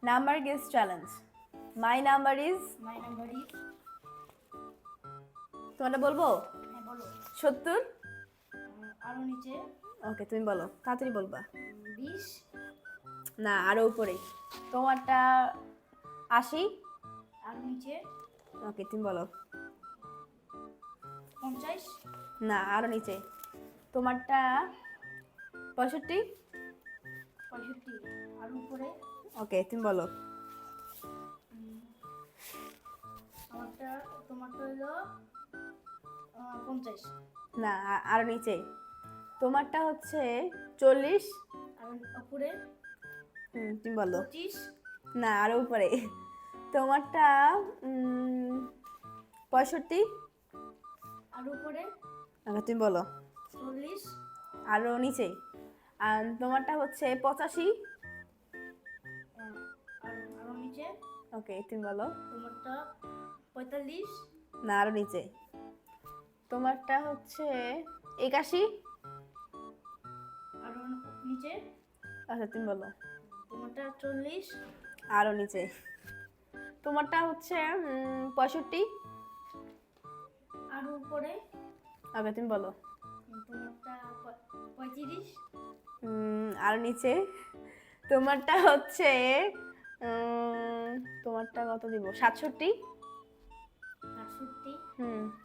Number guess challenge. My number is, তোমারটা বলবো? হ্যাঁ বলো। 70। আরো নিচে। ওকে, তুমি বলো, তাড়াতাড়ি বলবা। 20। না, আরো উপরে। তোমারটা 80। আরো নিচে। ওকে, তুমি বলো। 50। না, আরো নিচে। তোমারটা 65। 65। আরো উপরে। ওকে, তুমি বলো। তোমারটা হলো 50। না, আরো নিচে। তোমারটা হচ্ছে 40। আর উপরে। তুমি বলো। 25। না, আরো উপরে। তোমারটা 65। আর উপরে। ওকে, তুমি বলো। 40। আরো নিচে। আর তোমারটা হচ্ছে 85। আর আরো নিচে। ওকে, তুমি বলো। তোমারটা 45। না, আরো নিচে। তোমারটা হচ্ছে 81। আরো নিচে। আচ্ছা, তুমি বলো। তোমারটা 40। আরো নিচে। তোমারটা হচ্ছে 65। আরো উপরে। ওকে, তুমি বলো। তোমারটা 35। আরো নিচে। তোমারটা হচ্ছে তোমারটা কত দিব, 67। 68।